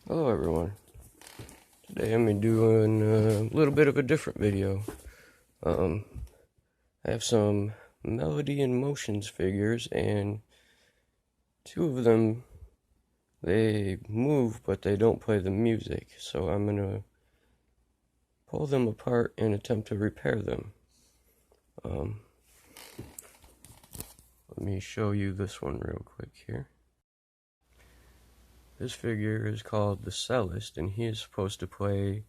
Hello everyone. Today I'm doing a little bit of a different video. I have some Melody and Motions figures, and two of them, they move but they don't play the music. So I'm gonna pull them apart and attempt to repair them. Let me show you this one real quick here. This figure is called the Cellist, and he is supposed to play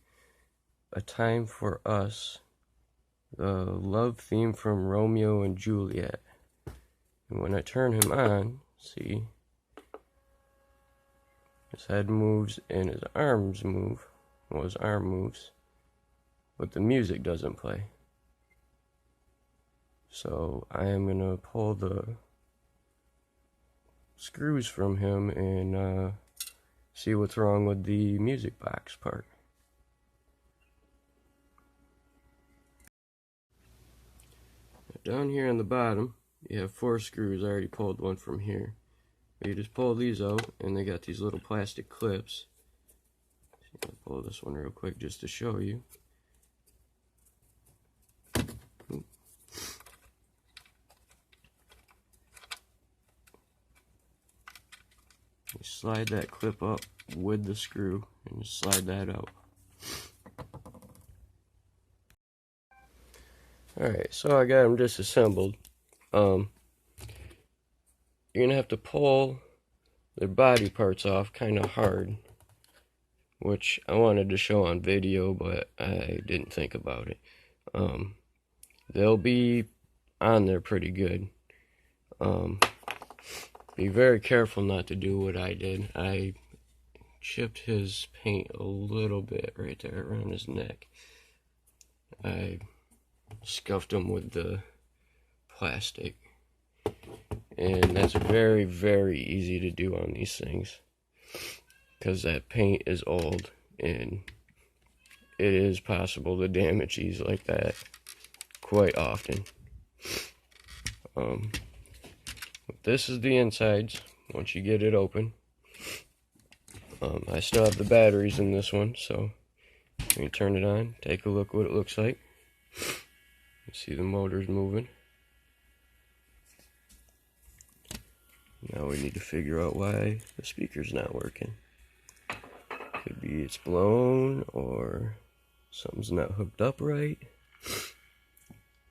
A Time for Us, the love theme from Romeo and Juliet. And when I turn him on, see, his head moves and his arms move. Well, his arm moves, but the music doesn't play. So I am going to pull the screws from him and see what's wrong with the music box part. Down here on the bottom, you have 4 screws. I already pulled one from here. You just pull these out, and they got these little plastic clips. I'll pull this one real quick just to show you. You slide that clip up with the screw, and just slide that out. Alright, so I got them disassembled. You're going to have to pull their body parts off kind of hard, which I wanted to show on video, but I didn't think about it. They'll be on there pretty good. Be very careful not to do what I did. I chipped his paint a little bit right there around his neck. I scuffed him with the plastic, and that's very, very easy to do on these things because that paint is old, and it is possible to damage these like that quite often. This is the insides once you get it open. I still have the batteries in this one, so let me turn it on, take a look what it looks like. You see the motors moving. Now we need to figure out why the speaker's not working. Could be it's blown or something's not hooked up right.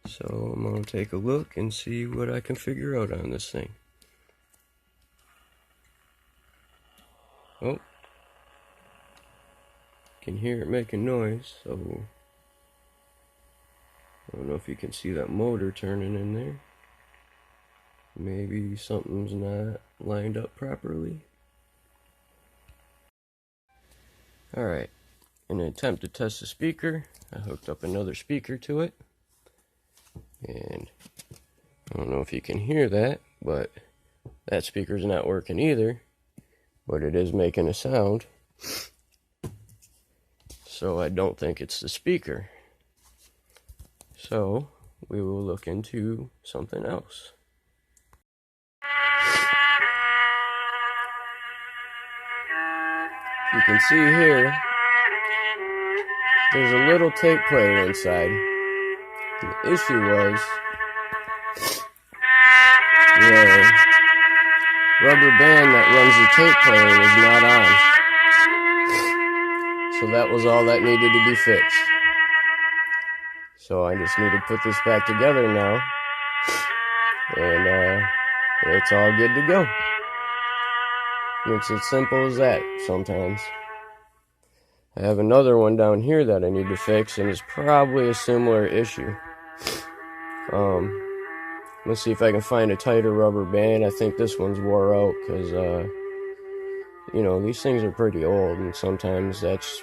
So I'm going to take a look and see what I can figure out on this thing. Oh, can hear it making noise, so I don't know if you can see that motor turning in there. Maybe something's not lined up properly. Alright, in an attempt to test the speaker, I hooked up another speaker to it. And I don't know if you can hear that, but that speaker's not working either. But it is making a sound. So I don't think it's the speaker. So we will look into something else. You can see here, there's a little tape player inside. The issue was the rubber band that runs the tape player was not on. So that was all that needed to be fixed. So I just need to put this back together now, and it's all good to go. It's as simple as that sometimes. I have another one down here that I need to fix, and it's probably a similar issue. Let's see if I can find a tighter rubber band. I think this one's wore out because, you know, these things are pretty old, and sometimes that's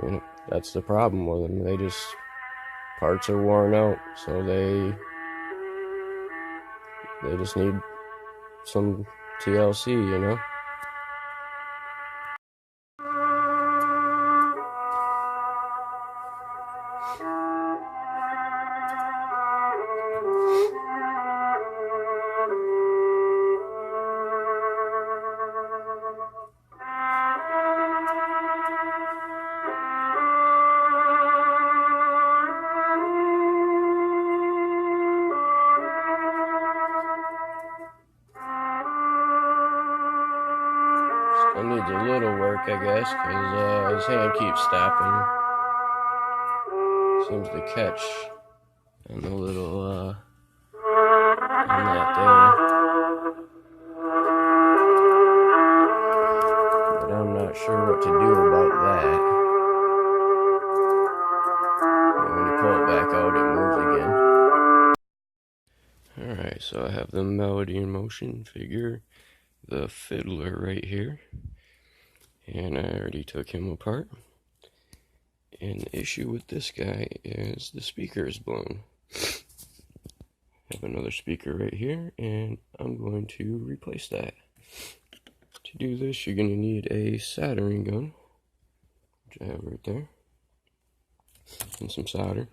the problem with them. They just, parts are worn out, so they just need some TLC, you know? It needs a little work, I guess, because his hand keeps stopping. Seems to catch on the little, on that there. But I'm not sure what to do about that. And when you pull it back out, it moves again. Alright, so I have the Melody in Motion figure, the fiddler right here. And I already took him apart. And the issue with this guy is the speaker is blown. I have another speaker right here, and I'm going to replace that. To do this, you're going to need a soldering gun, which I have right there, and some solder.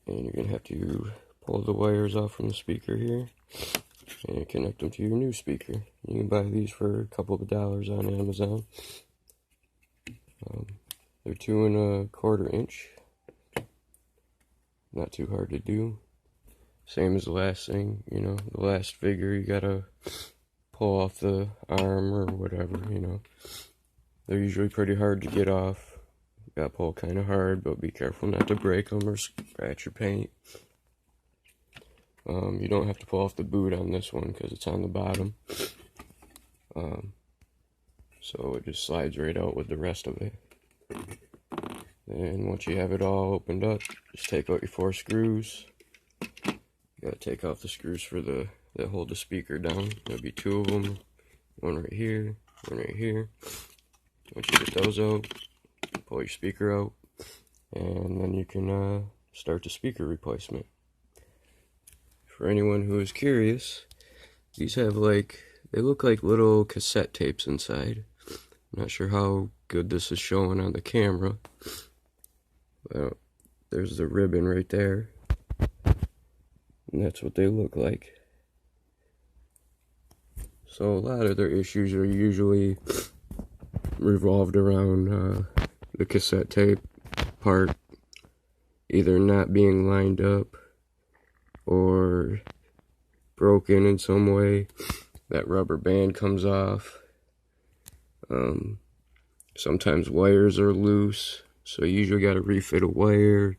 And you're going to have to pull the wires off from the speaker here and connect them to your new speaker. You can buy these for a couple of dollars on Amazon. They're 2 1/4 inch. Not too hard to do. Same as the last thing, you know, the last figure, you gotta pull off the arm or whatever, you know. They're usually pretty hard to get off. Gotta pull kind of hard, but be careful not to break them or scratch your paint. You don't have to pull off the boot on this one because it's on the bottom. So it just slides right out with the rest of it. Then once you have it all opened up, just take out your 4 screws. You gotta take off the screws for that hold the speaker down. There'll be 2 of them. One right here, one right here. Once you get those out, pull your speaker out, and then you can start the speaker replacement. For anyone who is curious, these have they look like little cassette tapes inside. I'm not sure how good this is showing on the camera. Well, there's the ribbon right there. And that's what they look like. So a lot of their issues are usually revolved around the cassette tape part either not being lined up or broken in some way. That rubber band comes off. Sometimes wires are loose, so you usually got to refit a wire,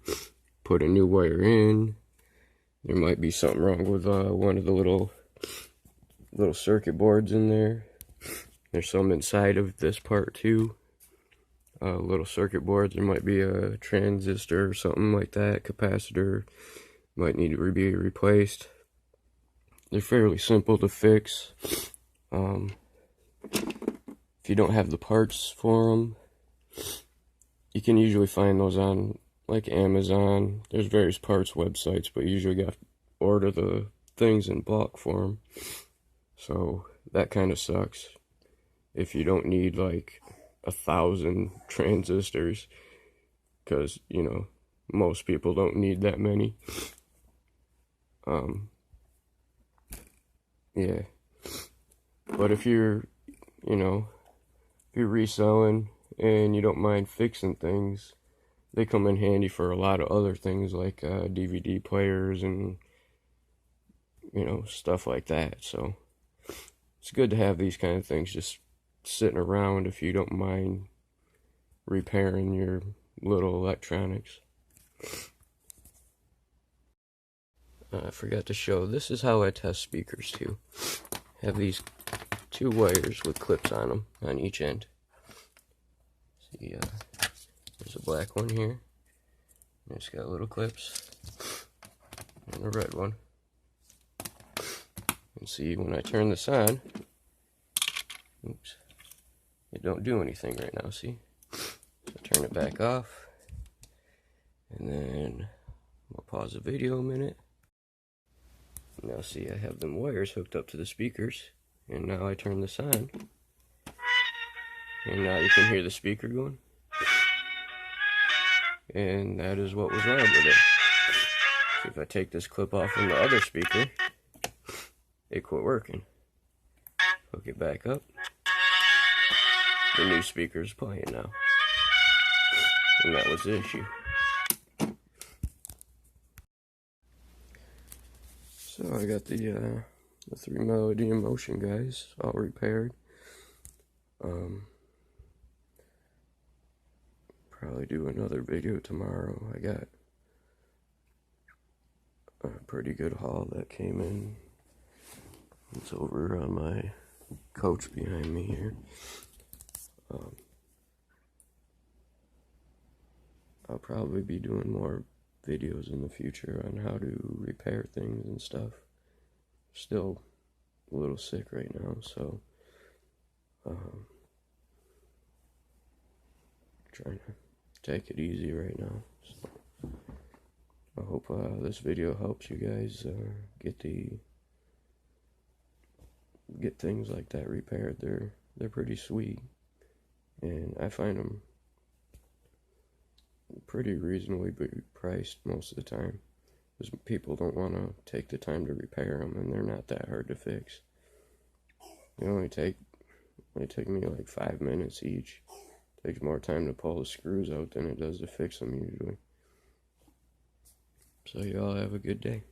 put a new wire in. There might be something wrong with one of the little circuit boards in there. There's some inside of this part too. Little circuit boards. There might be a transistor or something like that. Capacitor might need to be replaced. They're fairly simple to fix. If you don't have the parts for them, you can usually find those on like Amazon. There's various parts websites, but you usually got to order the things in bulk for them. So that kind of sucks if you don't need like 1,000 transistors, because you know most people don't need that many. Yeah, but if you're reselling and you don't mind fixing things, they come in handy for a lot of other things like DVD players and stuff like that. So it's good to have these kind of things just sitting around if you don't mind repairing your little electronics. I forgot to show, this is how I test speakers too. Have these 2 wires with clips on them on each end. See, there's a black one here. It's got little clips. And a red one. And see, when I turn this on, oops, it don't do anything right now, see? So turn it back off. And then I'll pause the video a minute. Now see, I have them wires hooked up to the speakers. And now I turn this on. And now you can hear the speaker going. And that is what was wrong with it. So if I take this clip off from the other speaker, it quit working. Hook it back up. The new speaker's playing now. And that was the issue. So I got the 3 Melody in Motion guys all repaired. Probably do another video tomorrow. I got a pretty good haul that came in. It's over on my couch behind me here. I'll probably be doing more videos in the future on how to repair things and stuff. Still a little sick right now, so trying to take it easy right now. So I hope this video helps you guys get things like that repaired. They're pretty sweet, and I find them pretty reasonably priced most of the time, because people don't want to take the time to repair them, and they're not that hard to fix. They only take me like 5 minutes each. Takes more time to pull the screws out than it does to fix them usually. So y'all have a good day.